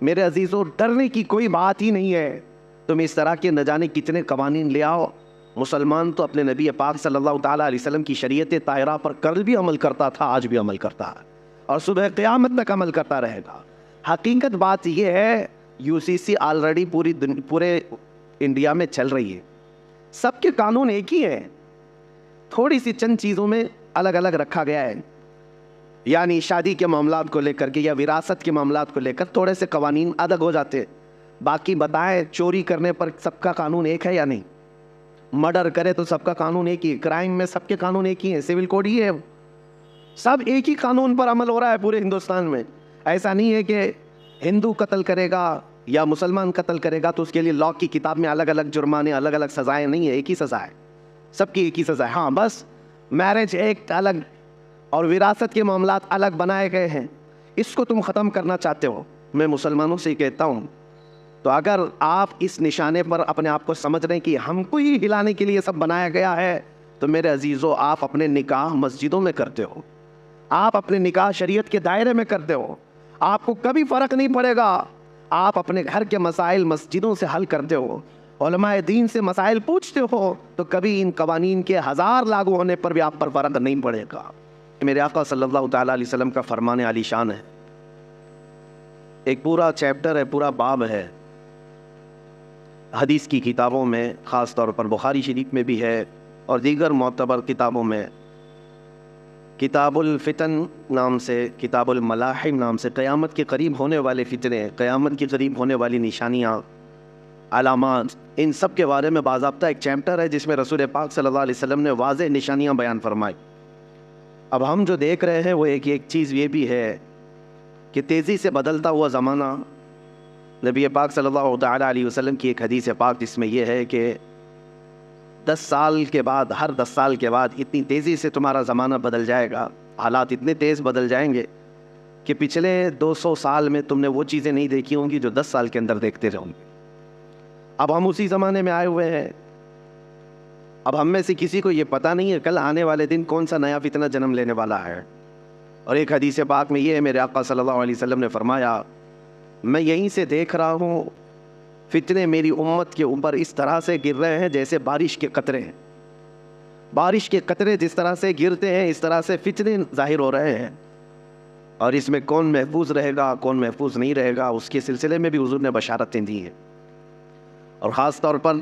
میرے عزیزوں ڈرنے کی کوئی بات ہی نہیں ہے. تم اس طرح کے نہ جانے کتنے قوانین لے آؤ. مسلمان تو اپنے نبی پاک صلی اللہ تعالیٰ علیہ وسلم کی شریعت طاہرہ پر کل بھی عمل کرتا تھا, آج بھی عمل کرتا ہے, اور صبح قیامت تک عمل کرتا رہے گا. حقیقت بات یہ ہے UCC آلریڈی پورے انڈیا میں چل رہی ہے. سب کے قانون ایک ہی ہیں, تھوڑی سی چند چیزوں میں الگ الگ رکھا گیا ہے. یعنی شادی کے معاملات کو لے کر کے یا وراثت کے معاملات کو لے کر تھوڑے سے قوانین الگ ہو جاتے ہیں. باقی بتائیں چوری کرنے پر سب کا قانون ایک ہے یا نہیں؟ مرڈر کرے تو سب کا قانون ایک ہی ہے. کرائم میں سب کے قانون ایک ہی ہیں, سول کوڈ ہی ہے, سب ایک ہی قانون پر عمل ہو رہا ہے پورے ہندوستان میں. ایسا نہیں ہے کہ ہندو قتل کرے گا یا مسلمان قتل کرے گا تو اس کے لیے لاء کی کتاب میں الگ الگ جرمانے, الگ الگ سزائیں نہیں ہے, ایک ہی سزا ہے, سب کی ایک ہی سزا ہے. ہاں بس میرج ایکٹ الگ اور وراثت کے معاملات الگ بنائے گئے ہیں. اس کو تم ختم کرنا چاہتے ہو, میں مسلمانوں سے کہتا ہوں تو اگر آپ اس نشانے پر اپنے آپ کو سمجھ رہے ہیں کہ ہم کو ہی ہلانے کے لیے سب بنایا گیا ہے, تو میرے عزیزوں آپ اپنے نکاح مسجدوں میں کرتے ہو, آپ اپنے نکاح شریعت کے دائرے میں کرتے ہو, آپ کو کبھی فرق نہیں پڑے گا. آپ اپنے گھر کے مسائل مسجدوں سے حل کرتے ہو, علماء دین سے مسائل پوچھتے ہو, تو کبھی ان قوانین کے 1000 لاگو ہونے پر بھی آپ پر فرق نہیں پڑے گا. میرے آقا صلی اللہ تعالیٰ علیہ وسلم کا فرمان علی شان ہے, ایک پورا چیپٹر ہے, پورا باب ہے حدیث کی کتابوں میں, خاص طور پر بخاری شریف میں بھی ہے اور دیگر معتبر کتابوں میں. کتاب الفتن نام سے, کتاب الملاحم نام سے, قیامت کے قریب ہونے والے فتنے, قیامت کے قریب ہونے والی نشانیاں, علامات, ان سب کے بارے میں باضابطہ ایک چیپٹر ہے جس میں رسول پاک صلی اللہ علیہ وسلم نے واضح نشانیاں بیان فرمائی. اب ہم جو دیکھ رہے ہیں وہ ایک چیز یہ بھی ہے کہ تیزی سے بدلتا ہوا زمانہ, نبی پاک صلی اللہ تعالیٰ علیہ وسلم کی ایک حدیث پاک جس میں یہ ہے کہ 10 سال کے بعد, ہر 10 سال کے بعد اتنی تیزی سے تمہارا زمانہ بدل جائے گا, حالات اتنے تیز بدل جائیں گے کہ پچھلے 200 سال میں تم نے وہ چیزیں نہیں دیکھی ہوں گی جو 10 سال کے اندر دیکھتے رہو گے. اب ہم اسی زمانے میں آئے ہوئے ہیں. اب ہم میں سے کسی کو یہ پتہ نہیں ہے کل آنے والے دن کون سا نیا فتنہ جنم لینے والا ہے. اور ایک حدیث پاک میں یہ ہے, میرے آقا صلی اللہ علیہ وسلم نے فرمایا, میں یہیں سے دیکھ رہا ہوں فتنے میری امت کے اوپر اس طرح سے گر رہے ہیں جیسے بارش کے قطرے ہیں. بارش کے قطرے جس طرح سے گرتے ہیں اس طرح سے فتنے ظاہر ہو رہے ہیں, اور اس میں کون محفوظ رہے گا کون محفوظ نہیں رہے گا اس کے سلسلے میں بھی حضور نے بشارتیں دی ہیں. اور خاص طور پر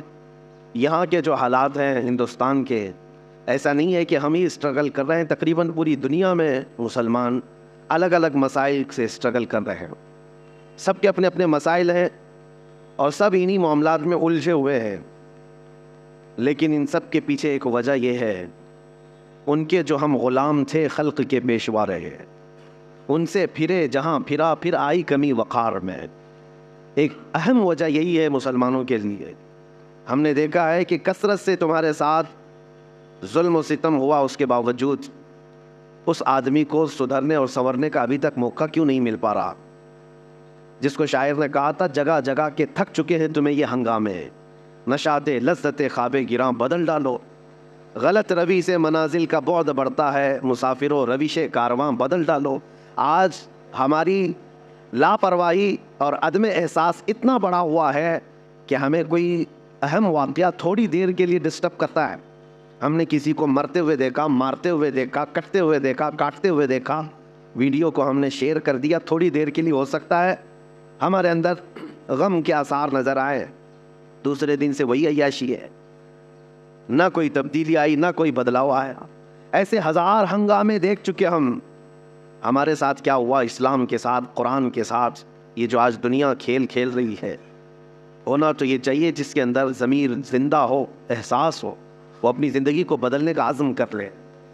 یہاں کے جو حالات ہیں ہندوستان کے, ایسا نہیں ہے کہ ہم ہی اسٹرگل کر رہے ہیں, تقریباً پوری دنیا میں مسلمان الگ الگ مسائل سے اسٹرگل کر رہے ہیں. سب کے اپنے اپنے مسائل ہیں اور سب انہی معاملات میں الجھے ہوئے ہیں. لیکن ان سب کے پیچھے ایک وجہ یہ ہے, ان کے جو ہم غلام تھے خلق کے پیشوا رہے, ان سے پھرے جہاں پھرا پھر آئی کمی وقار میں. ایک اہم وجہ یہی ہے مسلمانوں کے لیے. ہم نے دیکھا ہے کہ کثرت سے تمہارے ساتھ ظلم و ستم ہوا, اس کے باوجود اس آدمی کو سدھرنے اور سنورنے کا ابھی تک موقع کیوں نہیں مل پا رہا. جس کو شاعر نے کہا تھا, جگہ جگہ کے تھک چکے ہیں تمہیں یہ ہنگامے, نشاط لذت خواب گراں بدل ڈالو, غلط روی سے منازل کا بعد بڑھتا ہے, مسافروں روش کارواں بدل ڈالو. آج ہماری لاپرواہی اور عدم احساس اتنا بڑا ہوا ہے کہ ہمیں کوئی اہم واقعہ تھوڑی دیر کے لیے ڈسٹرب کرتا ہے. ہم نے کسی کو مرتے ہوئے دیکھا, مارتے ہوئے دیکھا, کٹتے ہوئے دیکھا, کاٹتے ہوئے دیکھا, ویڈیو کو ہم نے شیئر کر دیا, تھوڑی دیر کے لیے ہو سکتا ہے ہمارے اندر غم کے آثار نظر آئے, دوسرے دن سے وہی عیاشی ہے, نہ کوئی تبدیلی آئی نہ کوئی بدلاؤ آیا. ایسے 1000 ہنگامے دیکھ چکے ہم. ہمارے ساتھ کیا ہوا اسلام کے ساتھ, قرآن کے ساتھ؟ یہ جو آج دنیا کھیل کھیل رہی ہے, ہونا تو یہ چاہیے جس کے اندر ضمیر زندہ ہو, احساس ہو, وہ اپنی زندگی کو بدلنے کا عزم کر لے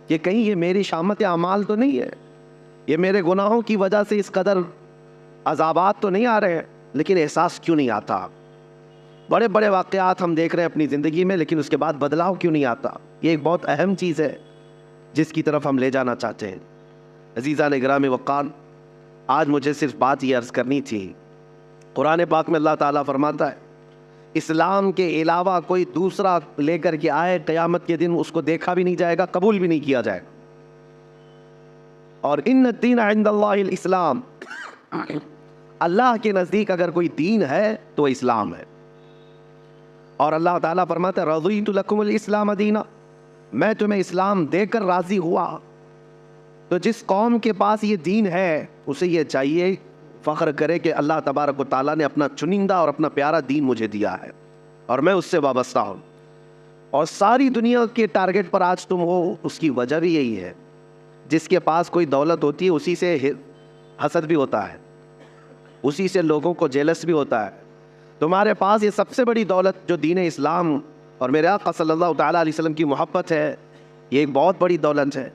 کہ کہیں یہ میری شامت اعمال تو نہیں ہے, یہ میرے گناہوں کی وجہ سے اس قدر عذابات تو نہیں آ رہے ہیں, لیکن احساس کیوں نہیں آتا؟ بڑے بڑے واقعات ہم دیکھ رہے ہیں اپنی زندگی میں, لیکن اس کے بعد بدلاؤ کیوں نہیں آتا؟ یہ ایک بہت اہم چیز ہے جس کی طرف ہم لے جانا چاہتے ہیں. عزیزان گرامی وقار, آج مجھے صرف بات یہ عرض کرنی تھی. قرآن پاک میں اللہ تعالیٰ فرماتا ہے اسلام کے علاوہ کوئی دوسرا لے کر کے آئے, قیامت کے دن اس کو دیکھا بھی نہیں جائے گا, قبول بھی نہیں کیا جائے گا. اور ان الدین عند اللہ الاسلام, اللہ کے نزدیک اگر کوئی دین ہے تو اسلام ہے. اور اللہ تعالیٰ فرماتا ہے رضیت لکم الاسلام دینا، میں تمہیں اسلام دے کر راضی ہوا. تو جس قوم کے پاس یہ دین ہے اسے یہ چاہیے فخر کرے کہ اللہ تبارک و تعالیٰ نے اپنا چنندہ اور اپنا پیارا دین مجھے دیا ہے اور میں اس سے وابستہ ہوں. اور ساری دنیا کے ٹارگٹ پر آج تم ہو، اس کی وجہ بھی یہی ہے. جس کے پاس کوئی دولت ہوتی ہے اسی سے حسد بھی ہوتا ہے، اسی سے لوگوں کو جیلس بھی ہوتا ہے. تمہارے پاس یہ سب سے بڑی دولت جو دین اسلام اور میرے آقا صلی اللہ تعالیٰ علیہ وسلم کی محبت ہے، یہ ایک بہت بڑی دولت ہے.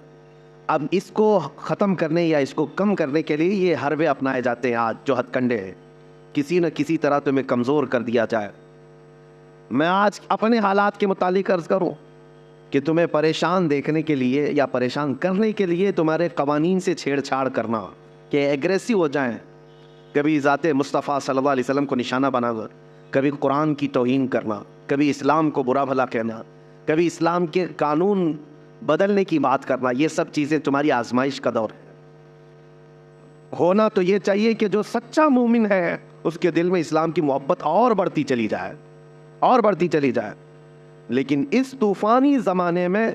اب اس کو ختم کرنے یا اس کو کم کرنے کے لیے یہ حربے اپنائے جاتے ہیں آج جو ہتھ کنڈے ہیں، کسی نہ کسی طرح تمہیں کمزور کر دیا جائے. میں آج اپنے حالات کے متعلق عرض کروں کہ تمہیں پریشان دیکھنے کے لیے یا پریشان کرنے کے لیے تمہارے قوانین سے چھیڑ چھاڑ کرنا کہ ایگریسو ہو جائیں، کبھی ذات مصطفیٰ صلی اللہ علیہ وسلم کو نشانہ بنا کر، کبھی قرآن کی توہین کرنا، کبھی اسلام کو برا بھلا کہنا، کبھی اسلام کے قانون بدلنے کی بات کرنا، یہ سب چیزیں تمہاری آزمائش کا دور ہے. ہونا تو یہ چاہیے کہ جو سچا مومن ہے اس کے دل میں اسلام کی محبت اور بڑھتی چلی جائے اور بڑھتی چلی جائے. لیکن اس طوفانی زمانے میں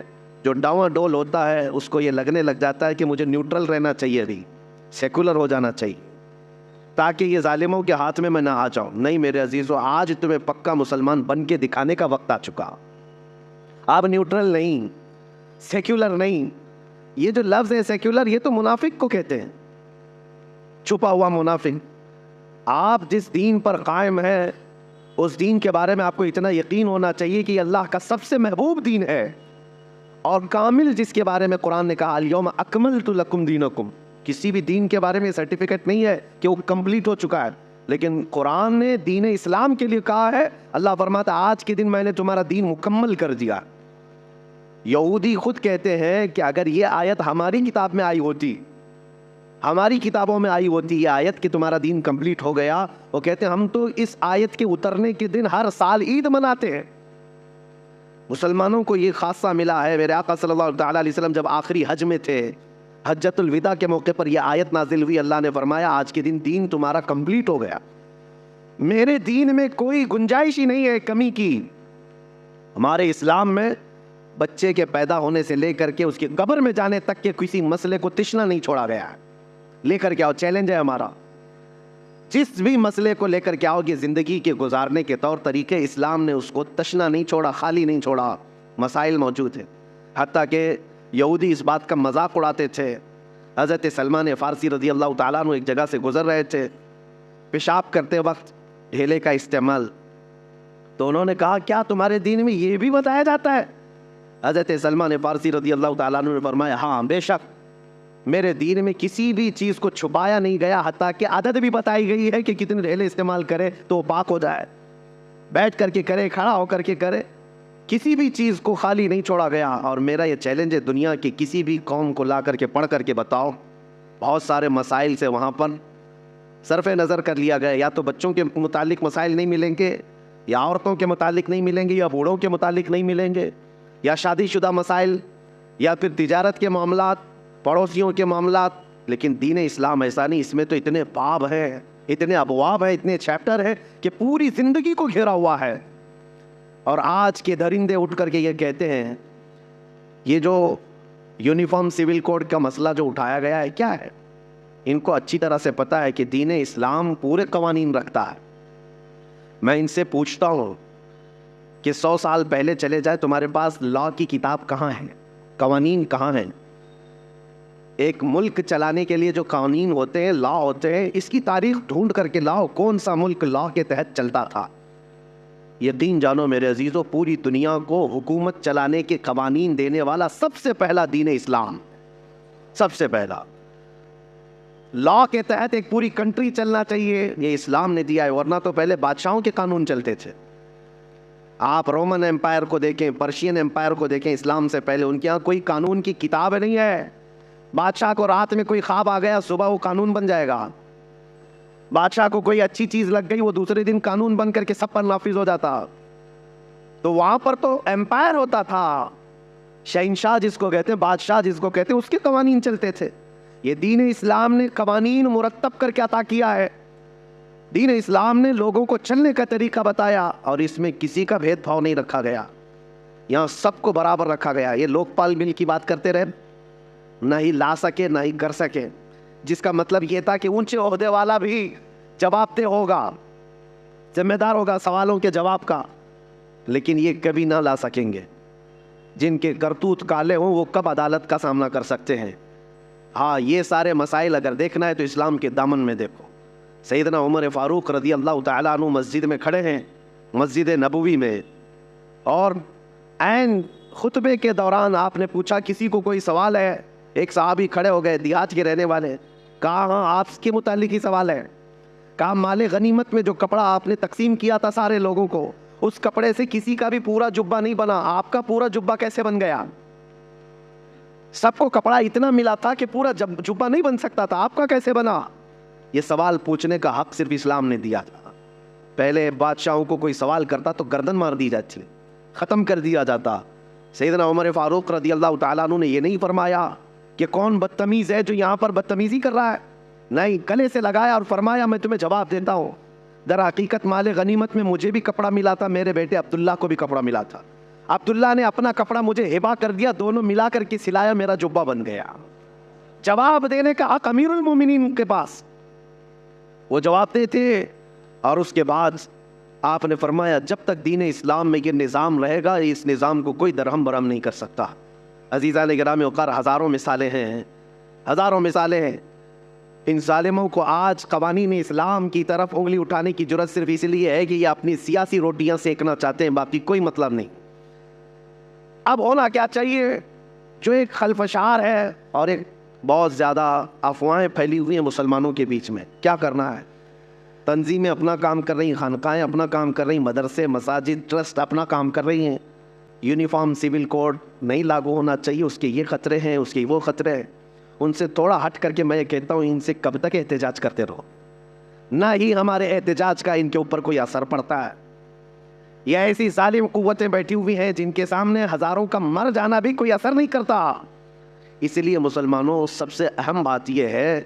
جو ڈاواں ڈول ہوتا ہے اس کو یہ لگنے لگ جاتا ہے کہ مجھے نیوٹرل رہنا چاہیے، بھی سیکولر ہو جانا چاہیے تاکہ یہ ظالموں کے ہاتھ میں نہ آ جاؤں. نہیں میرے عزیزو، آج تمہیں پکا مسلمان بن کے دکھانے کا وقت آ چکا. آپ نیوٹرل نہیں، سیکولر نہیں. یہ جو لفظ ہے سیکولر، یہ تو منافق کو کہتے ہیں، چھپا ہوا منافق. آپ جس دین پر قائم ہے اس دین کے بارے میں آپ کو اتنا یقین ہونا چاہیے کہ یہ اللہ کا سب سے محبوب دین ہے اور کامل، جس کے بارے میں قرآن نے کہا الیوم اکملت لکم دینکم. کسی بھی دین کے بارے میں سرٹیفکیٹ نہیں ہے کہ وہ کمپلیٹ ہو چکا ہے، لیکن قرآن نے دین اسلام کے لیے کہا ہے. اللہ فرماتا ہے آج کے دن میں نے تمہارا دین مکمل کر دیا. یہودی خود کہتے ہیں کہ اگر یہ آیت ہماری کتاب میں آئی ہوتی، ہماری کتابوں میں آئی ہوتی یہ آیت کہ تمہارا دین کمپلیٹ ہو گیا، وہ کہتے ہیں ہم تو اس آیت کے اترنے کے دن ہر سال عید مناتے ہیں. مسلمانوں کو یہ خاصہ ملا ہے. میرے آقا صلی اللہ تعالیٰ علیہ وسلم جب آخری حج میں تھے، حجۃ الوداع کے موقع پر یہ آیت نازل ہوئی. اللہ نے فرمایا آج کے دن دین تمہارا کمپلیٹ ہو گیا. میرے دین میں کوئی گنجائش ہی نہیں ہے کمی کی. ہمارے اسلام میں بچے کے پیدا ہونے سے لے کر کے اس کے قبر میں جانے تک کے کسی مسئلے کو تشنا نہیں چھوڑا گیا ہے. لے کر کے آؤ، چیلنج ہے ہمارا. جس بھی مسئلے کو لے کر کے آؤ گے زندگی کے گزارنے کے طور طریقے، اسلام نے اس کو تشنا نہیں چھوڑا، خالی نہیں چھوڑا. مسائل موجود ہیں. حتیٰ کہ یہودی اس بات کا مذاق اڑاتے تھے. حضرت سلمان فارسی رضی اللہ تعالیٰ عنہ ایک جگہ سے گزر رہے تھے، پیشاب کرتے وقت ڈھیلے کا استعمال، تو انہوں نے کہا کیا تمہارے دین میں یہ بھی بتایا جاتا ہے؟ حضرت سلمان فارسی رضی اللہ تعالیٰ عنہ نے فرمایا ہاں بے شک، میرے دین میں کسی بھی چیز کو چھپایا نہیں گیا، حتیٰ کہ عدد بھی بتائی گئی ہے کہ کتنے ڈھیلے استعمال کرے تو پاک ہو جائے. بیٹھ کر کے کرے، کھڑا ہو کر کے کرے، کسی بھی چیز کو خالی نہیں چھوڑا گیا. اور میرا یہ چیلنج ہے دنیا کی کسی بھی قوم کو لا کر کے پڑھ کر کے بتاؤ، بہت سارے مسائل سے وہاں پر صرف نظر کر لیا گیا. یا تو بچوں کے متعلق مسائل نہیں ملیں گے، یا عورتوں کے متعلق نہیں ملیں گے، یا بوڑھوں کے متعلق نہیں ملیں گے، یا شادی شدہ مسائل، یا پھر تجارت کے معاملات، پڑوسیوں کے معاملات. لیکن دین اسلام ایسا نہیں. اس میں تو اتنے باب ہیں، اتنے ابواب ہیں، اتنے چیپٹر ہیں کہ پوری زندگی کو گھیرا ہوا ہے. اور آج کے درندے اٹھ کر کے یہ کہتے ہیں یہ جو یونیفارم سول کوڈ کا مسئلہ جو اٹھایا گیا ہے کیا ہے؟ ان کو اچھی طرح سے پتا ہے کہ دین اسلام پورے قوانین رکھتا ہے. میں ان سے پوچھتا ہوں کہ 100 سال پہلے چلے جائے، تمہارے پاس لا کی کتاب کہاں ہے؟ قوانین کہاں ہیں؟ ایک ملک چلانے کے لیے جو قوانین ہوتے ہیں، لا ہوتے ہیں، اس کی تاریخ ڈھونڈ کر کے لاؤ کون سا ملک لا کے تحت چلتا تھا. یقین جانو میرے عزیزو، پوری دنیا کو حکومت چلانے کے قوانین دینے والا سب سے پہلا دین اسلام، سب سے پہلا. لا کے تحت ایک پوری کنٹری چلنا چاہیے، یہ اسلام نے دیا ہے. ورنہ تو پہلے بادشاہوں کے قانون چلتے تھے. آپ رومن امپائر کو دیکھیں، پرشین امپائر کو دیکھیں، اسلام سے پہلے ان کے یہاں کوئی قانون کی کتاب نہیں ہے. بادشاہ کو رات میں کوئی خواب آ گیا، صبح وہ قانون بن جائے گا. بادشاہ کو کوئی اچھی چیز لگ گئی، وہ دوسرے دن قانون بن کر کے سب پر نافذ ہو جاتا. تو وہاں پر تو امپائر ہوتا تھا، شہنشاہ جس کو کہتے ہیں، بادشاہ جس کو کہتے ہیں، اس کے قوانین چلتے تھے. یہ دین اسلام نے قوانین مرتب کر کے عطا کیا ہے. دین اسلام نے لوگوں کو چلنے کا طریقہ بتایا اور اس میں کسی کا بھید بھاؤ نہیں رکھا گیا، یہاں سب کو برابر رکھا گیا۔ یہ لوک پال بل کی بات کرتے رہے، نہ ہی لا سکے نہ ہی کر سکے، جس کا مطلب یہ تھا کہ اونچے عہدے والا بھی جواب دہ ہوگا، ذمہ دار ہوگا سوالوں کے جواب کا، لیکن یہ کبھی نہ لا سکیں گے۔ جن کے کرتوت کالے ہوں وہ کب عدالت کا سامنا کر سکتے ہیں؟ ہاں، یہ سارے مسائل اگر دیکھنا ہے تو اسلام کے دامن میں دیکھو۔ سیدنا عمر فاروق رضی اللہ تعالیٰ عنہ مسجد میں کھڑے ہیں، مسجد نبوی میں، اور عین خطبے کے دوران آپ نے پوچھا کسی کو کوئی سوال ہے؟ ایک صحابی کھڑے ہو گئے، دیہات کے رہنے والے، کہا ہاں آپ کے متعلق ہی سوال ہے۔ کہا مال غنیمت میں جو کپڑا آپ نے تقسیم کیا تھا سارے لوگوں کو، اس کپڑے سے کسی کا بھی پورا جبہ نہیں بنا، آپ کا پورا جبہ کیسے بن گیا؟ سب کو کپڑا اتنا ملا تھا کہ پورا جبہ نہیں بن سکتا تھا، آپ کا کیسے بنا؟ یہ سوال پوچھنے کا حق صرف اسلام نے دیا تھا۔ پہلے بادشاہوں کو کوئی سوال کرتا تو گردن مار دی جاتی، ختم کر دیا جاتا۔ سیدنا عمر فاروق رضی اللہ تعالیٰ عنہ نے یہ نہیں فرمایا کہ کون بدتمیز ہے جو یہاں پر بدتمیزی کر رہا ہے، نہیں، گلے سے لگایا اور فرمایا میں تمہیں جواب دیتا ہوں۔ در حقیقت مال غنیمت میں مجھے بھی کپڑا ملا تھا، میرے بیٹے عبداللہ کو بھی کپڑا ملا تھا، عبداللہ نے اپنا کپڑا مجھے ہبا کر دیا، دونوں ملا کر کے سلایا، میرا جبہ بن گیا۔ جواب دینے کا حق امیر المومنین کے پاس، وہ جواب دیتے۔ اور اس کے بعد آپ نے فرمایا جب تک دین اسلام میں یہ نظام رہے گا اس نظام کو کوئی درہم برہم نہیں کر سکتا۔ عزیزان گرامی وقار، ہزاروں مثالیں ہیں، ہزاروں مثالیں ہیں۔ ان ظالموں کو آج قوانین اسلام کی طرف انگلی اٹھانے کی جرت صرف اس لیے ہے کہ یہ اپنی سیاسی روٹیاں سیکنا چاہتے ہیں، باقی کوئی مطلب نہیں۔ اب ہونا کیا چاہیے؟ جو ایک خلفشار ہے اور ایک بہت زیادہ افواہیں پھیلی ہوئی ہیں مسلمانوں کے بیچ میں، کیا کرنا ہے؟ تنظیمیں اپنا کام کر رہی ہیں، خانقاہیں اپنا کام کر رہی ہیں، مدرسے، مساجد، ٹرسٹ اپنا کام کر رہی ہیں۔ یونیفارم سول کوڈ نہیں لاگو ہونا چاہیے، اس کے یہ خطرے ہیں، اس کے وہ خطرے ہیں۔ ان سے تھوڑا ہٹ کر کے میں یہ کہتا ہوں ان سے کب تک احتجاج کرتے رہو؟ نہ ہی ہمارے احتجاج کا ان کے اوپر کوئی اثر پڑتا ہے۔ یہ ایسی ظالم قوتیں بیٹھی ہوئی ہیں جن کے سامنے ہزاروں کا مر جانا بھی کوئی اثر نہیں کرتا۔ اس لیے مسلمانوں، سب سے اہم بات یہ ہے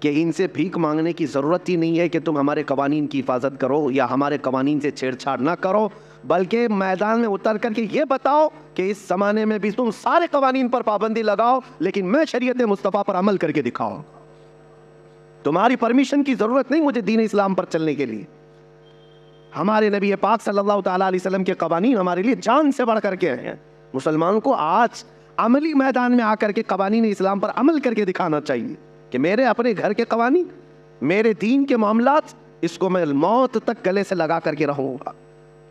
کہ ان سے بھیک مانگنے کی ضرورت ہی نہیں ہے کہ تم ہمارے قوانین کی حفاظت کرو یا ہمارے قوانین سے چھیڑ چھاڑ نہ کرو، بلکہ میدان میں اتر کر کے یہ بتاؤ کہ اس زمانے میں بھی تم سارے قوانین پر پابندی لگاؤ، لیکن میں شریعت مصطفیٰ پر عمل کر کے دکھاؤں۔ تمہاری پرمیشن کی ضرورت نہیں مجھے دین اسلام پر چلنے کے لیے۔ ہمارے نبی پاک صلی اللہ تعالیٰ علیہ وسلم کے قوانین ہمارے لیے جان سے بڑھ کر کے ہیں۔ مسلمان کو آج عملی میدان میں آ کر کے قوانین اسلام پر عمل کر کے دکھانا چاہیے کہ میرے اپنے گھر کے قوانین، میرے دین کے معاملات، اس کو میں موت تک گلے سے لگا کر کے رہوں گا۔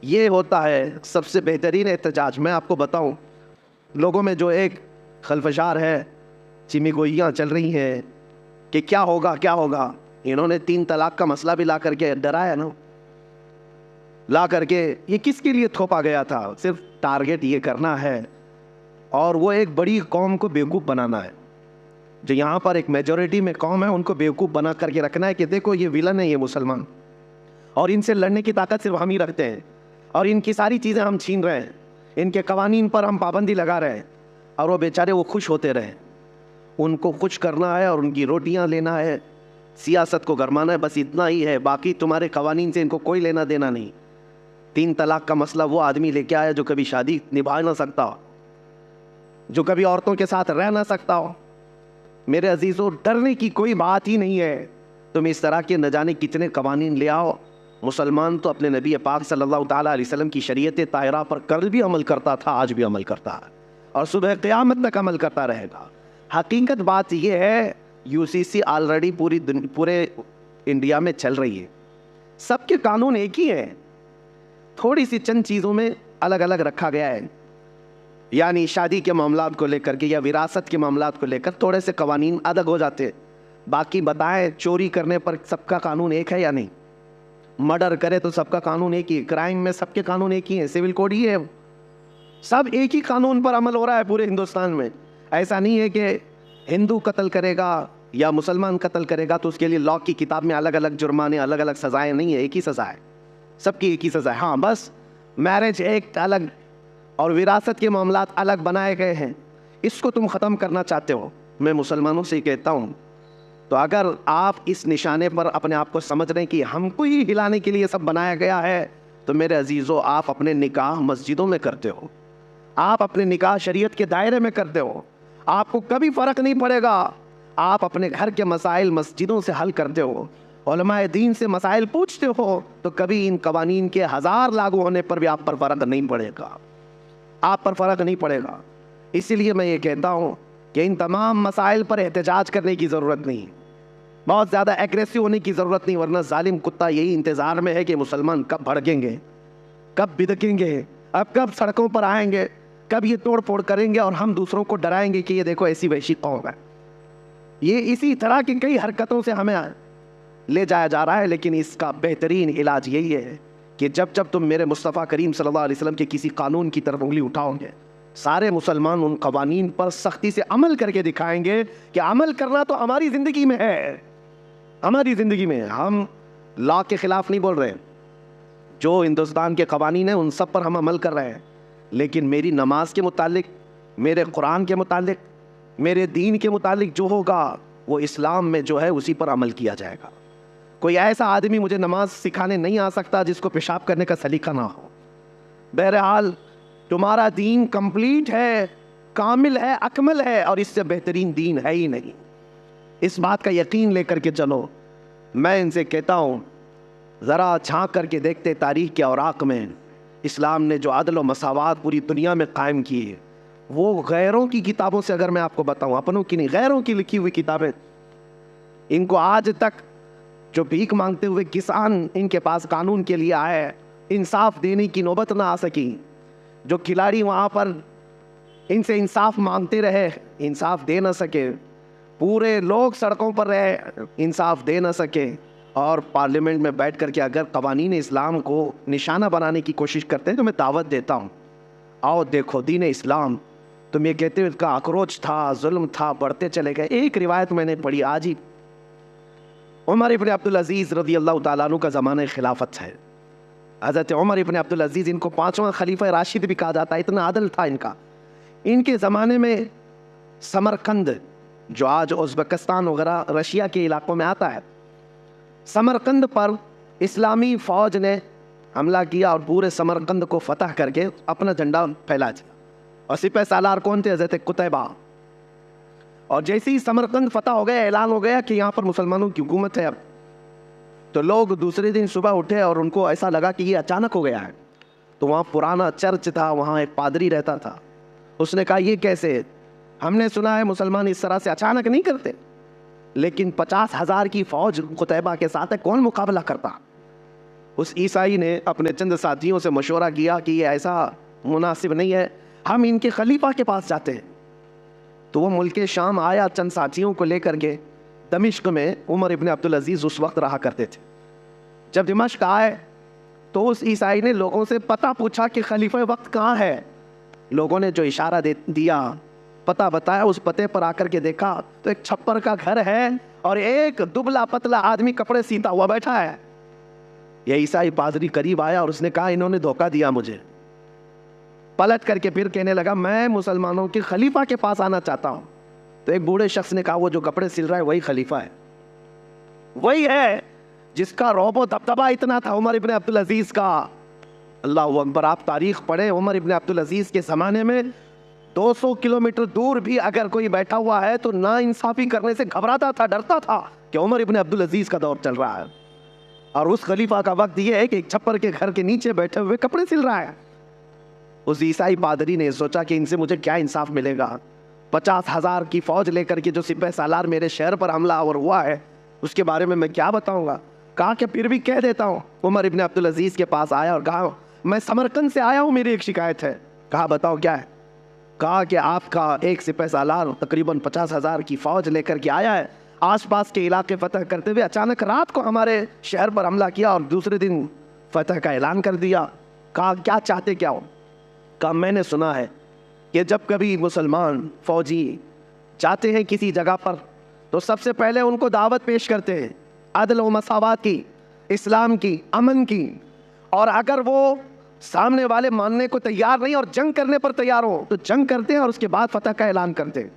یہ ہوتا ہے سب سے بہترین احتجاج۔ میں آپ کو بتاؤں، لوگوں میں جو ایک خلفشار ہے، چمی گوئیاں چل رہی ہیں کہ کیا ہوگا کیا ہوگا۔ انہوں نے 3 طلاق کا مسئلہ بھی لا کر کے ڈرایا نا، لا کر کے یہ کس کے لیے تھوپا گیا تھا؟ صرف ٹارگٹ یہ کرنا ہے اور وہ ایک بڑی قوم کو بیوقوف بنانا ہے۔ جو یہاں پر ایک میجورٹی میں قوم ہے ان کو بیوقوف بنا کر کے رکھنا ہے کہ دیکھو یہ ویلن ہے، یہ مسلمان، اور ان سے لڑنے کی طاقت صرف ہم ہی رکھتے ہیں، اور ان کی ساری چیزیں ہم چھین رہے ہیں، ان کے قوانین پر ہم پابندی لگا رہے ہیں، اور وہ بیچارے وہ خوش ہوتے رہے۔ ان کو خوش کرنا ہے اور ان کی روٹیاں لینا ہے، سیاست کو گرمانا ہے، بس اتنا ہی ہے، باقی تمہارے قوانین سے ان کو کوئی لینا دینا نہیں۔ 3 طلاق کا مسئلہ وہ آدمی لے کے آیا جو کبھی شادی نبھا نہ سکتا ہو، جو کبھی عورتوں کے ساتھ رہ نہ سکتا ہو۔ میرے عزیزوں، ڈرنے کی کوئی بات ہی نہیں ہے۔ تم اس طرح کے نہ جانے کتنے قوانین لے آؤ، مسلمان تو اپنے نبی پاک صلی اللہ تعالیٰ علیہ وسلم کی شریعت طاہرہ پر کل بھی عمل کرتا تھا، آج بھی عمل کرتا ہے، اور صبح قیامت تک عمل کرتا رہے گا۔ حقیقت بات یہ ہے، UCC آلریڈی پورے انڈیا میں چل رہی ہے، سب کے قانون ایک ہی ہیں، تھوڑی سی چند چیزوں میں الگ الگ رکھا گیا ہے۔ یعنی شادی کے معاملات کو لے کر کے یا وراثت کے معاملات کو لے کر تھوڑے سے قوانین الگ ہو جاتے ہیں۔ باقی بتائیں، چوری کرنے پر سب کا قانون ایک ہے یا نہیں؟ مرڈر کرے تو سب کا قانون ایک ہی، کرائم میں سب کے قانون ایک ہی ہیں، سول کوڈ ہی ہے، سب ایک ہی قانون پر عمل ہو رہا ہے پورے ہندوستان میں۔ ایسا نہیں ہے کہ ہندو قتل کرے گا یا مسلمان قتل کرے گا تو اس کے لیے لاء کی کتاب میں الگ الگ جرمانے، الگ الگ سزائیں نہیں ہے، ایک ہی سزا ہے، سب کی ایک ہی سزا ہے۔ ہاں، بس میرج ایکٹ الگ اور وراثت کے معاملات الگ بنائے گئے ہیں، اس کو تم ختم کرنا چاہتے ہو۔ میں مسلمانوں سے کہتا ہوں تو اگر آپ اس نشانے پر اپنے آپ کو سمجھ رہے ہیں کہ ہم کو ہی ہلانے کے لیے سب بنایا گیا ہے، تو میرے عزیزو آپ اپنے نکاح مسجدوں میں کرتے ہو، آپ اپنے نکاح شریعت کے دائرے میں کرتے ہو، آپ کو کبھی فرق نہیں پڑے گا. آپ اپنے گھر کے مسائل مسجدوں سے حل کرتے ہو، علماء دین سے مسائل پوچھتے ہو، تو کبھی ان قوانین کے 1000 لاگو ہونے پر بھی آپ پر فرق نہیں پڑے گا، آپ پر فرق نہیں پڑے گا. اسی لیے میں یہ کہتا ہوں کہ ان تمام مسائل پر احتجاج کرنے کی ضرورت نہیں، بہت زیادہ ایگریسو ہونے کی ضرورت نہیں، ورنہ ظالم کتا یہی انتظار میں ہے کہ مسلمان کب بھڑکیں گے، کب بدکیں گے، اب کب سڑکوں پر آئیں گے، کب یہ توڑ پھوڑ کریں گے اور ہم دوسروں کو ڈرائیں گے کہ یہ دیکھو ایسی وحشی قوم ہے. یہ اسی طرح کی کئی حرکتوں سے ہمیں لے جایا جا رہا ہے. لیکن اس کا بہترین علاج یہی ہے کہ جب تم میرے مصطفیٰ کریم صلی اللہ علیہ وسلم کے کسی قانون کی طرف انگلی اٹھاؤ گے، سارے مسلمان ان قوانین پر سختی سے عمل کر کے دکھائیں گے کہ عمل کرنا تو ہماری زندگی میں ہے، ہماری زندگی میں. ہم لا کے خلاف نہیں بول رہے، جو ہندوستان کے قوانین ہیں ان سب پر ہم عمل کر رہے ہیں، لیکن میری نماز کے متعلق، میرے قرآن کے متعلق، میرے دین کے متعلق جو ہوگا وہ اسلام میں جو ہے اسی پر عمل کیا جائے گا. کوئی ایسا آدمی مجھے نماز سکھانے نہیں آ سکتا جس کو پیشاب کرنے کا سلیقہ نہ ہو. بہرحال تمہارا دین کمپلیٹ ہے، کامل ہے، اکمل ہے، اور اس سے بہترین دین ہے ہی نہیں. اس بات کا یقین لے کر کے چلو. میں ان سے کہتا ہوں ذرا جھانک کر کے دیکھتے تاریخ کے اوراق میں اسلام نے جو عدل و مساوات پوری دنیا میں قائم کی ہے، وہ غیروں کی کتابوں سے اگر میں آپ کو بتاؤں، اپنوں کی نہیں، غیروں کی لکھی ہوئی کتابیں، ان کو آج تک جو بھیک مانگتے ہوئے کسان ان کے پاس قانون کے لیے آئے، انصاف دینے کی نوبت نہ آ سکی. جو کھلاڑی وہاں پر ان سے انصاف مانگتے رہے، انصاف دے نہ سکے، پورے لوگ سڑکوں پر رہے، انصاف دے نہ سکے. اور پارلیمنٹ میں بیٹھ کر کے اگر قوانین اسلام کو نشانہ بنانے کی کوشش کرتے ہیں تو میں دعوت دیتا ہوں، آؤ دیکھو دین اسلام. تم یہ کہتے ہو اس کا اخروج تھا، ظلم تھا، بڑھتے چلے گئے. ایک روایت میں نے پڑھی آج ہی، عمر ابن عبدالعزیز رضی اللہ تعالیٰ عنہ کا زمانہ خلافت ہے. حضرت عمر ابن عبدالعزیز، ان کو 5واں خلیفہ راشد بھی کہا جاتا ہے، اتنا عدل تھا ان کا. ان کے زمانے میں سمرقند، جو آج ازبکستان وغیرہ رشیا کے علاقوں میں آتا ہے، سمرقند پر اسلامی فوج نے حملہ کیا اور پورے سمرقند کو فتح کر کے اپنا جھنڈا پھیلا دیا. اور سپہ سالار کون تھے؟ حضرت قتیبہ. اور جیسے ہی سمرقند فتح ہو گیا، اعلان ہو گیا کہ یہاں پر مسلمانوں کی حکومت ہے اب، تو لوگ دوسرے دن صبح اٹھے اور ان کو ایسا لگا کہ یہ اچانک ہو گیا ہے. تو وہاں پرانا چرچ تھا، وہاں ایک پادری رہتا تھا. اس نے کہا یہ کیسے؟ ہم نے سنا ہے مسلمان اس طرح سے اچانک نہیں کرتے، لیکن 50,000 کی فوج قتیبہ کے ساتھ ہے، کون مقابلہ کرتا؟ اس عیسائی نے اپنے چند ساتھیوں سے مشورہ کیا کہ یہ ایسا مناسب نہیں ہے، ہم ان کے خلیفہ کے پاس جاتے ہیں. تو وہ ملک شام آیا چند ساتھیوں کو لے کر کے. دمشق میں عمر ابن عبدالعزیز اس وقت رہا کرتے تھے. جب دمشق آئے تو اس عیسائی نے لوگوں سے پتہ پوچھا کہ خلیفہ وقت کہاں ہے. لوگوں نے جو اشارہ دیا، پتہ بتایا، اس پتے پر آ کر کے دیکھا تو ایک چھپر کا گھر ہے اور ایک دبلا پتلا آدمی کپڑے سیتا ہوا بیٹھا ہے. یہ عیسائی پادری قریب آیا اور اس نے کہا انہوں نے دھوکہ دیا مجھے. پلٹ کر کے پھر کہنے لگا میں مسلمانوں کے خلیفہ کے پاس آنا چاہتا ہوں. تو ایک بوڑھے شخص نے کہا وہ جو کپڑے سل رہا ہے وہی خلیفہ ہے، وہی ہے جس کا رعب و دبدبہ اتنا تھا عمر ابن عبدالعزیز کا. اللہ اکبر. آپ تاریخ پڑھیں، عمر ابن عبدالعزیز کے زمانے میں 200 کلومیٹر دور بھی اگر کوئی بیٹھا ہوا ہے تو نا انصافی کرنے سے گھبراتا تھا، ڈرتا تھا کہ عمر ابن عبدالعزیز کا دور چل رہا ہے. اور اس خلیفہ کا وقت یہ ہے کہ ایک چھپر کے گھر کے نیچے بیٹھے ہوئے کپڑے سل رہا ہے. اس عیسائی پادری نے سوچا کہ ان سے مجھے کیا انصاف ملے گا. 50,000 کی فوج لے کر کے جو سپہ سالار میرے شہر پر حملہ آور ہوا ہے اس کے بارے میں کیا بتاؤں گا. کہا کہ پھر بھی کہہ دیتا ہوں. عمر ابن عبدالعزیز کے پاس آیا اور کہا میں سمرقند سے آیا ہوں، میری ایک شکایت ہے. کہا بتاؤ کیا ہے. کہا کہ آپ کا ایک سپہ سالار تقریباً 50,000 کی فوج لے کر کے آیا ہے، آس پاس کے علاقے فتح کرتے ہوئے اچانک رات کو ہمارے شہر پر حملہ کیا اور دوسرے دن فتح کا اعلان کر دیا. کہا کیا چاہتے کیا ہو. کہا میں نے سنا ہے کہ جب کبھی مسلمان فوجی جاتے ہیں کسی جگہ پر تو سب سے پہلے ان کو دعوت پیش کرتے ہیں عدل و مساوات کی، اسلام کی، امن کی، اور اگر وہ سامنے والے ماننے کو تیار نہیں اور جنگ کرنے پر تیار ہو تو جنگ کرتے ہیں اور اس کے بعد فتح کا اعلان کرتے ہیں.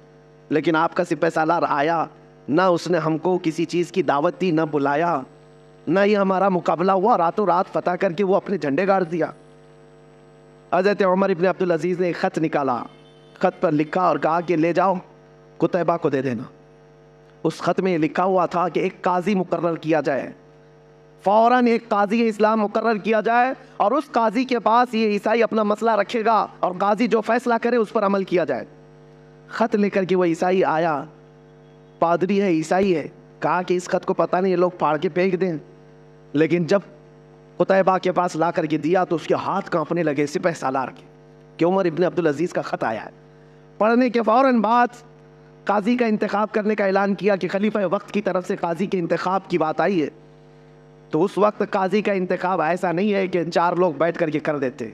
لیکن آپ کا سپہ سالار آیا، نہ اس نے ہم کو کسی چیز کی دعوت دی، نہ بلایا، نہ یہ ہمارا مقابلہ ہوا، راتوں رات فتح کر کے وہ اپنے جھنڈے گاڑ دیا۔ حضرت عمر ابن عبدالعزیز نے ایک خط نکالا، خط پر لکھا اور کہا کہ لے جاؤ قتیبہ کو دے دینا۔ اس خط میں لکھا ہوا تھا کہ ایک قاضی مقرر کیا جائے، فوراً ایک قاضی اسلام مقرر کیا جائے، اور اس قاضی کے پاس یہ عیسائی اپنا مسئلہ رکھے گا، اور قاضی جو فیصلہ کرے اس پر عمل کیا جائے۔ خط لے کر کے وہ عیسائی آیا، پادری ہے، عیسائی ہے، کہا کہ اس خط کو پتہ نہیں یہ لوگ پھاڑ کے پھینک دیں، لیکن جب قتیبہ کے پاس لا کر کے دیا تو اس کے ہاتھ کانپنے لگے سپہ سالار کے، کہ عمر ابن عبدالعزیز کا خط آیا ہے۔ پڑھنے کے فوراً بعد قاضی کا انتخاب کرنے کا اعلان کیا کہ خلیفہ وقت کی طرف سے قاضی کے انتخاب کی بات آئی ہے۔ تو اس وقت قاضی کا انتخاب ایسا نہیں ہے کہ 4 لوگ بیٹھ کر کے کر دیتے،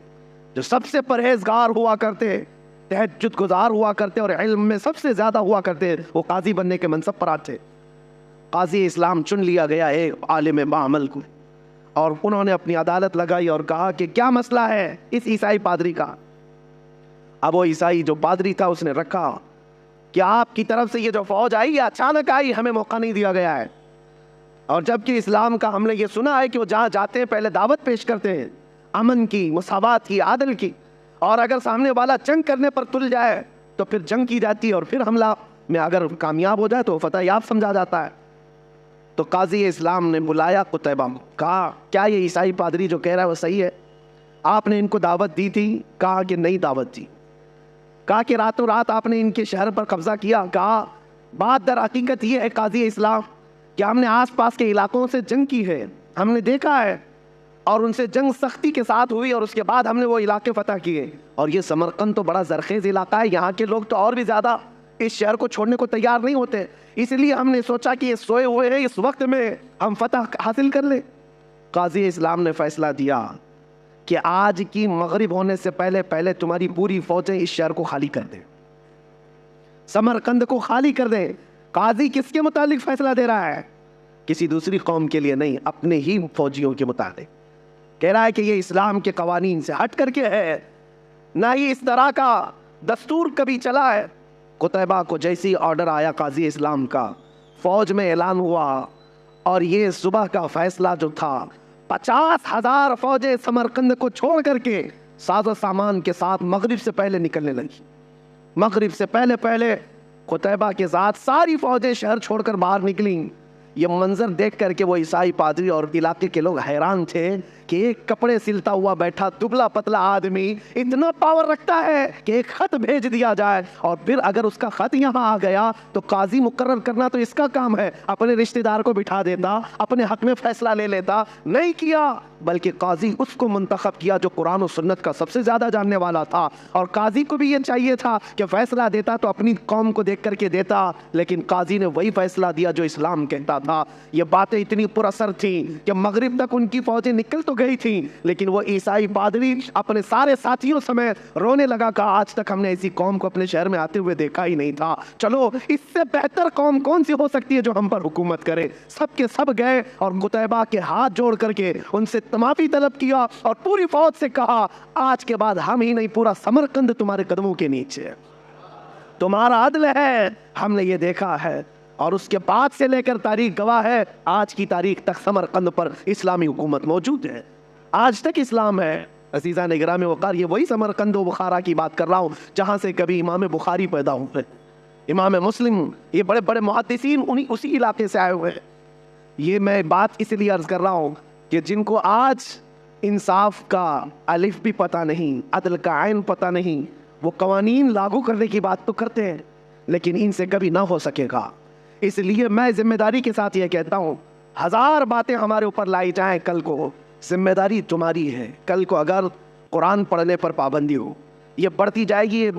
جو سب سے پرہیزگار ہوا کرتے، تہجد گزار ہوا کرتے اور علم میں سب سے زیادہ ہوا کرتے، وہ قاضی بننے کے منصب پر آتے۔ قاضی اسلام چن لیا گیا ایک عالم باعمل کو، اور انہوں نے اپنی عدالت لگائی اور کہا کہ کیا مسئلہ ہے اس عیسائی پادری کا۔ اب وہ عیسائی جو پادری تھا اس نے رکھا کہ آپ کی طرف سے یہ جو فوج آئی یہ اچانک آئی، ہمیں موقع نہیں دیا گیا ہے، اور جبکہ اسلام کا ہم نے یہ سنا ہے کہ وہ جہاں جاتے ہیں پہلے دعوت پیش کرتے ہیں امن کی، مساوات کی، عادل کی، اور اگر سامنے والا جنگ کرنے پر تل جائے تو پھر جنگ کی جاتی ہے، اور پھر حملہ میں اگر کامیاب ہو جائے تو فتح یاب سمجھا جاتا ہے۔ تو قاضی اسلام نے بلایا قتیبہ کو، کہا کیا یہ عیسائی پادری جو کہہ رہا ہے وہ صحیح ہے؟ آپ نے ان کو دعوت دی تھی؟ کہا کہ نہیں دعوت دی۔ کہا کہ راتوں رات آپ نے ان کے شہر پر قبضہ کیا؟ کہا بات در حقیقت یہ ہے قاضی اسلام کہ ہم نے آس پاس کے علاقوں سے جنگ کی ہے، ہم نے دیکھا ہے، اور ان سے جنگ سختی کے ساتھ ہوئی، اور اس کے بعد ہم نے وہ علاقے فتح کیے، اور یہ سمرقند تو بڑا زرخیز علاقہ ہے، یہاں کے لوگ تو اور بھی زیادہ اس شہر کو چھوڑنے کو تیار نہیں ہوتے، اس لیے ہم نے سوچا کہ یہ سوئے ہوئے ہیں، اس وقت میں ہم فتح حاصل کر لیں۔ قاضی اسلام نے فیصلہ دیا کہ آج کی مغرب ہونے سے پہلے پہلے تمہاری پوری فوجیں اس شہر کو خالی کر دیں، سمرقند کو خالی کر دیں۔ قاضی کس کے متعلق فیصلہ دے رہا ہے؟ کسی دوسری قوم کے لیے نہیں، اپنے ہی فوجیوں کے متعلق کہہ رہا ہے کہ یہ اسلام کے قوانین سے ہٹ کر کے ہے، نہ ہی اس طرح کا دستور کبھی چلا ہے۔ قتیبہ کو جیسی آرڈر آیا قاضی اسلام کا، فوج میں اعلان ہوا، اور یہ صبح کا فیصلہ جو تھا 50,000 فوجیں سمرقند کو چھوڑ کر کے ساز و سامان کے ساتھ مغرب سے پہلے نکلنے لگی۔ مغرب سے پہلے پہلے قتیبہ کے ساتھ ساری فوجیں شہر چھوڑ کر باہر نکلیں۔ یہ منظر دیکھ کر کے وہ عیسائی پادری اور علاقے کے لوگ حیران تھے کہ ایک کپڑے سلتا ہوا بیٹھا دبلا پتلا آدمی اتنا پاور رکھتا ہے کہ ایک خط بھیج دیا جائے، اور پھر اگر اس کا خط یہاں آ گیا تو قاضی مقرر کرنا تو اس کا کام ہے، اپنے رشتہ دار کو بٹھا دیتا، اپنے حق میں فیصلہ لے لیتا، نہیں کیا، بلکہ قاضی اس کو منتخب کیا جو قرآن و سنت کا سب سے زیادہ جاننے والا تھا۔ اور قاضی کو بھی یہ چاہیے تھا کہ فیصلہ دیتا تو اپنی قوم کو دیکھ کر کے دیتا، لیکن قاضی نے وہی فیصلہ دیا جو اسلام کہتا تھا۔ یہ باتیں اتنی پر اثر تھیں کہ مغرب تک ان کی فوجیں نکل تو گئی تھیں، لیکن وہ عیسائی پادری اپنے سارے ساتھیوں سمیت رونے لگا، کہا آج تک ہم نے ایسی قوم کو اپنے شہر میں آتے ہوئے دیکھا ہی نہیں تھا، چلو اس سے بہتر قوم کون سی ہو سکتی ہے جو ہم پر حکومت کرے۔ سب کے سب گئے اور قتیبہ کے ہاتھ جوڑ کر کے ان سے معافی طلب کیا، اور پوری فوج سے کہا آج کے بعد ہم ہی نہیں پورا سمرقند تمہارے قدموں کے نیچے، تمہارا عدل ہے، ہم نے یہ دیکھا ہے۔ اور اس کے بعد سے لے کر تاریخ گواہ ہے، آج کی تاریخ تک سمرقند پر اسلامی حکومت موجود ہے، آج تک اسلام ہے۔ عزیزان گرامی وقار، یہ وہی سمرقند و بخارا کی بات کر رہا ہوں جہاں سے کبھی امام بخاری پیدا ہوئے، امام مسلم، یہ بڑے بڑے محدثین اسی علاقے سے آئے ہوئے ہیں۔ یہ میں بات اس لیے عرض کر رہا ہوں کہ جن کو آج انصاف کا الف بھی پتہ نہیں، عدل کا عین پتہ نہیں، وہ قوانین لاگو کرنے کی بات تو کرتے ہیں، لیکن ان سے کبھی نہ ہو سکے گا۔ اس لیے میں ذمہ داری کے ساتھ یہ کہتا ہوں، 1000 باتیں ہمارے اوپر لائی جائیں، کل کو ذمہ داری تمہاری ہے۔ کل کو اگر قرآن پڑھنے پر پابندی ہو، یہ بڑھتی جائے گی، یہ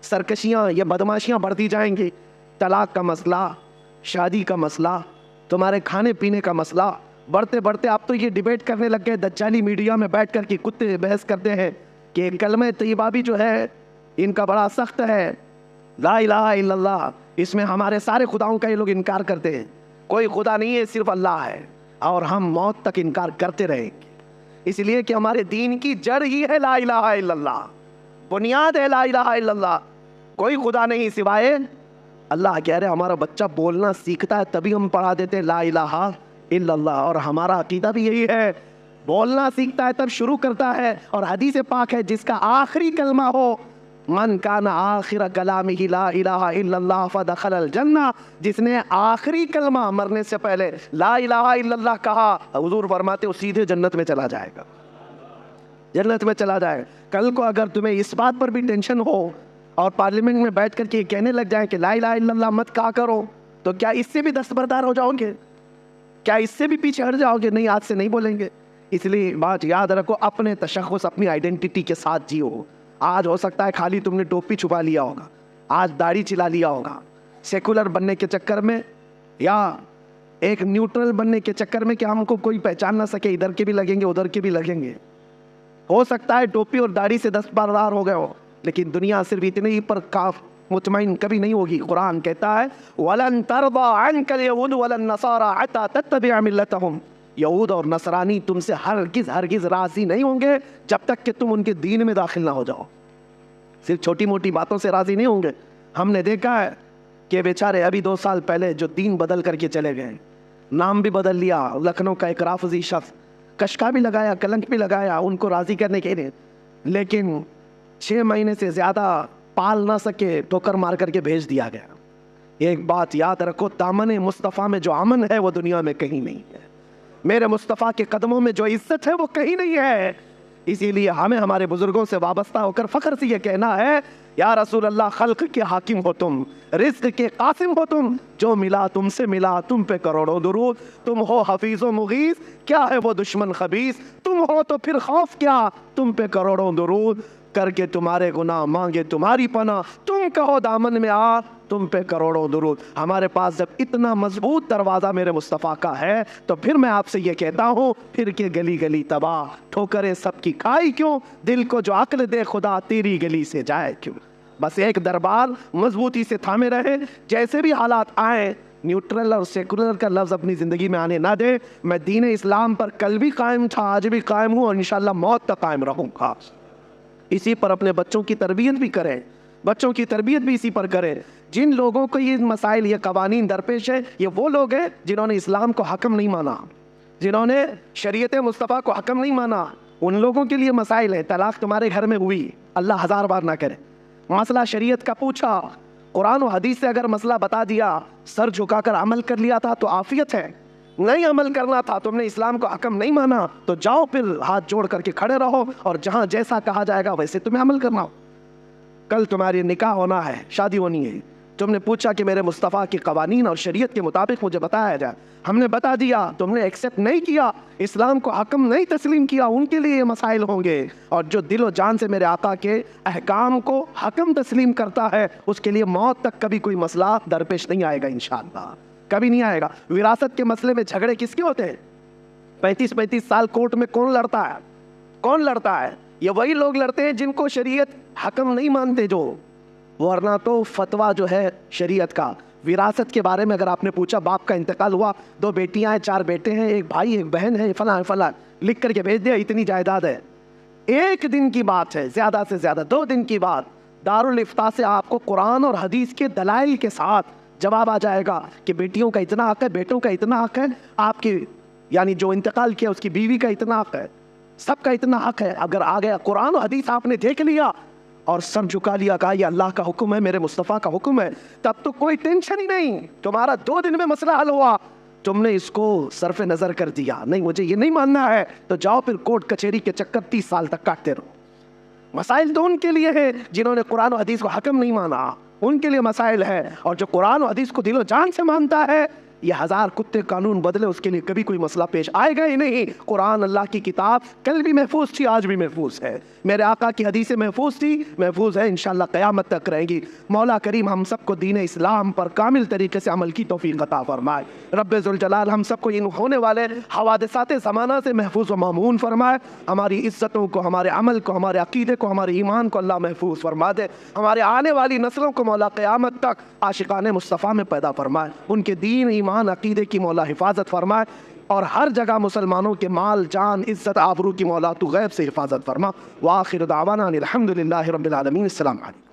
سرکشیاں، یہ بدماشیاں بڑھتی جائیں گی، طلاق کا مسئلہ، شادی کا مسئلہ، تمہارے کھانے پینے کا مسئلہ بڑھتے بڑھتے اب تو یہ ڈیبیٹ کرنے لگ گئے دجالی میڈیا میں بیٹھ کر کے، کتے بحث کرتے ہیں کہ کلمہ طیبہ بھی جو ہے ان کا بڑا سخت ہے، لا الہ الا اللہ، اس میں ہمارے سارے خداؤں کا یہ لوگ انکار کرتے ہیں، کوئی خدا نہیں ہے، صرف اللہ ہے، اور ہم موت تک انکار کرتے رہیں گے، اس لیے کہ ہمارے دین کی جڑ ہی ہے لا الہ الا اللہ، بنیاد ہے لا الہ الا اللہ، کوئی خدا نہیں سوائے اللہ کہہ رہے ہمارا بچہ بولنا سیکھتا ہے تبھی ہم پڑھا دیتے ہیں لا الہ الا اللہ، اور ہمارا عقیدہ بھی یہی ہے، بولنا سیکھتا ہے تب شروع کرتا ہے، اور حدیث پاک ہے جس کا آخری کلمہ ہو من کان آخر کلامہ لا الہ الا اللہ فدخل الجنہ، جس نے آخری کلمہ مرنے سے پہلے لا الہ الا اللہ کہا، حضور فرماتے وہ سیدھے جنت میں چلا جائے گا، جنت میں چلا جائے گا۔ کل کو اگر تمہیں اس بات پر بھی ٹینشن ہو اور پارلیمنٹ میں بیٹھ کر کے کہنے لگ جائیں کہ لا الہ الا اللہ مت کہا کرو، تو کیا اس سے بھی دستبردار ہو جاؤ گے؟ کیا اس سے بھی پیچھے ہٹ جاؤ گے؟ نہیں، آج سے نہیں بولیں گے۔ اس لیے بات یاد رکھو، اپنے تشخص اپنی آئیڈینٹی کے ساتھ جیو۔ آج ہو سکتا ہے خالی تم نے ٹوپی چھپا لیا ہوگا، آج داڑھی چلا لیا ہوگا، سیکولر بننے کے چکر میں یا ایک نیوٹرل بننے کے چکر میں کہ ہم کو کوئی پہچان نہ سکے، ادھر کے بھی لگیں گے ادھر کے بھی لگیں گے۔ ہو سکتا ہے ٹوپی اور داڑھی سے دستبردار ہو گئے ہو، لیکن دنیا صرف اتنے ہی پر مطمئن کبھی نہیں ہوگی۔ قرآن کہتا ہے وَلَن تَرْضَىٰ عَنْكَ الْيَهُودُ وَلَا النَّصَارَىٰ حَتَّىٰ تَتَّبِعَ مِلَّتَهُمْ، یہود اور نصرانی تم سے ہرگز راضی نہیں ہوں گے جب تک کہ تم ان کے دین میں داخل نہ ہو جاؤ۔ صرف چھوٹی موٹی باتوں سے راضی نہیں ہوں گے۔ ہم نے دیکھا ہے کہ بیچارے ابھی 2 سال پہلے جو دین بدل کر کے چلے گئے، نام بھی بدل لیا، لکھنؤ کا ایک رافضی شخص، کشکا بھی لگایا، کلنک بھی لگایا ان کو راضی کرنے کے لیے، لیکن 6 مہینے سے زیادہ پال نہ سکے، ٹھوکر مار کر کے بھیج دیا گیا۔ ایک بات یاد رکھو، دامن مصطفیٰ میں جو امن ہے وہ دنیا میں کہیں نہیں ہے، میرے مصطفیٰ کے قدموں میں جو عزت ہے وہ کہیں نہیں ہے۔ اسی لیے ہمیں ہمارے بزرگوں سے وابستہ ہو کر فخر سے یہ کہنا ہے یا رسول اللہ خلق کے حاکم ہو تم، رزق کے قاسم ہو تم، جو ملا تم سے ملا تم پہ کروڑوں درود، تم ہو حفیظ و مغیث کیا ہے وہ دشمن خبیث، تم ہو تو پھر خوف کیا تم پہ کروڑوں درود، کر کے تمہارے گناہ مانگے تمہاری پناہ، تم کہو دامن میں آ تم پہ کروڑوں درود۔ ہمارے پاس جب اتنا مضبوط دروازہ میرے مصطفیٰ کا ہے تو پھر میں آپ سے یہ کہتا ہوں پھر کے گلی گلی تباہ، ٹھوکریں سب کی کھائی کیوں، دل کو جو عقل دے خدا تیری گلی سے جائے کیوں۔ بس ایک دربار مضبوطی سے تھامے رہے، جیسے بھی حالات آئیں نیوٹرل اور سیکولر کا لفظ اپنی زندگی میں آنے نہ دے۔ میں دین اسلام پر کل بھی قائم تھا، آج بھی قائم ہوں، اور انشاءاللہ موت تک قائم رہوں گا۔ اسی پر اپنے بچوں کی تربیت بھی کریں، بچوں کی تربیت بھی اسی پر کریں۔ جن لوگوں کو یہ مسائل، یہ قوانین درپیش ہے، یہ وہ لوگ ہیں جنہوں نے اسلام کو حکم نہیں مانا، جنہوں نے شریعت مصطفیٰ کو حکم نہیں مانا، ان لوگوں کے لیے مسائل ہیں۔ طلاق تمہارے گھر میں ہوئی، اللہ 1000 بار نہ کرے، مسئلہ شریعت کا پوچھا، قرآن و حدیث سے اگر مسئلہ بتا دیا، سر جھکا کر عمل کر لیا تھا تو عافیت ہے، نہیں عمل کرنا تھا، تم نے اسلام کو حکم نہیں مانا، تو جاؤ پھر ہاتھ جوڑ کر کے کھڑے رہو، اور جہاں جیسا کہا جائے گا ویسے تمہیں عمل کرنا ہو۔ کل تمہاری نکاح ہونا ہے، شادی ہونی ہے، تم نے پوچھا کہ میرے مصطفیٰ کے قوانین اور شریعت کے مطابق مجھے بتایا جائے، ہم نے بتا دیا، تم نے ایکسیپٹ نہیں کیا، اسلام کو حکم نہیں تسلیم کیا، ان کے لیے یہ مسائل ہوں گے۔ اور جو دل و جان سے میرے آقا کے احکام کو حکم تسلیم کرتا ہے، اس کے لیے موت تک کبھی کوئی مسئلہ درپیش نہیں آئے گا انشاءاللہ، کبھی نہیں آئے گا۔ وراثت کے مسئلے میں جھگڑے کس کے ہوتے ہیں؟ 35 سال کورٹ میں کون لڑتا ہے؟ کون لڑتا ہے؟ یہ وہی لوگ لڑتے ہیں جن کو شریعت حکم نہیں مانتے، جو ورنہ تو فتویٰ جو ہے شریعت کا وراثت کے بارے میں اگر آپ نے پوچھا، باپ کا انتقال ہوا، 2 بیٹیاں ہیں، 4 بیٹے ہیں، ایک بھائی ایک بہن ہے، فلاں فلاں لکھ کر کے بھیج دیا، اتنی جائیداد ہے، 1 دن کی بات ہے، زیادہ سے زیادہ 2 دن کی بات، دارالافتاء سے آپ کو قرآن اور حدیث کے دلائل کے ساتھ جواب آ جائے گا کہ بیٹیوں کا اتنا حق ہے، بیٹوں کا اتنا حق ہے، آپ کی یعنی جو انتقال کیا اس کی بیوی کا اتنا حق ہے، سب کا اتنا حق ہے۔ اگر آ گیا قرآن و حدیث آپ نے دیکھ لیا اور سر جھکا لیا، کہا یہ اللہ کا حکم ہے، میرے مصطفیٰ کا حکم ہے، تب تو کوئی ٹینشن ہی نہیں، تمہارا 2 دن میں مسئلہ حل ہوا، تم نے اس کو صرف نظر کر دیا، نہیں مجھے یہ نہیں ماننا ہے، تو جاؤ پھر کورٹ کچہری کے چکر 30 سال تک کاٹتے رہو۔ مسائل تو ان کے لیے ہے جنہوں نے قرآن و حدیث کو حکم نہیں مانا، ان کے لیے مسائل ہے، اور جو قرآن و حدیث کو دل و جان سے مانتا ہے، یہ 1000 کتے قانون بدلے، اس کے لیے کبھی کوئی مسئلہ پیش آئے گا ہی نہیں۔ قرآن اللہ کی کتاب کل بھی محفوظ تھی، آج بھی محفوظ ہے، میرے آقا کی حدیثیں محفوظ تھی، محفوظ ہے، انشاءاللہ قیامت تک رہیں گی۔ مولا کریم ہم سب کو دین اسلام پر کامل طریقے سے عمل کی توفیق عطا فرمائے۔ رب ذوالجلال ہم سب کو ان ہونے والے حوادثات زمانہ سے محفوظ و مامون فرمائے، ہماری عزتوں کو، ہمارے عمل کو، ہمارے عقیدے کو، ہمارے ایمان کو اللہ محفوظ فرما دے، ہمارے آنے والی نسلوں کو مولا قیامت تک عاشقان مصطفیٰ میں پیدا فرمائے، ان کے دین ایمان عقیدے کی مولا حفاظت فرمائے، اور ہر جگہ مسلمانوں کے مال جان عزت آبرو کی مولا تو غیب سے حفاظت فرما۔ وآخر دعوانا الحمدللہ رب العالمین۔ السلام علیکم۔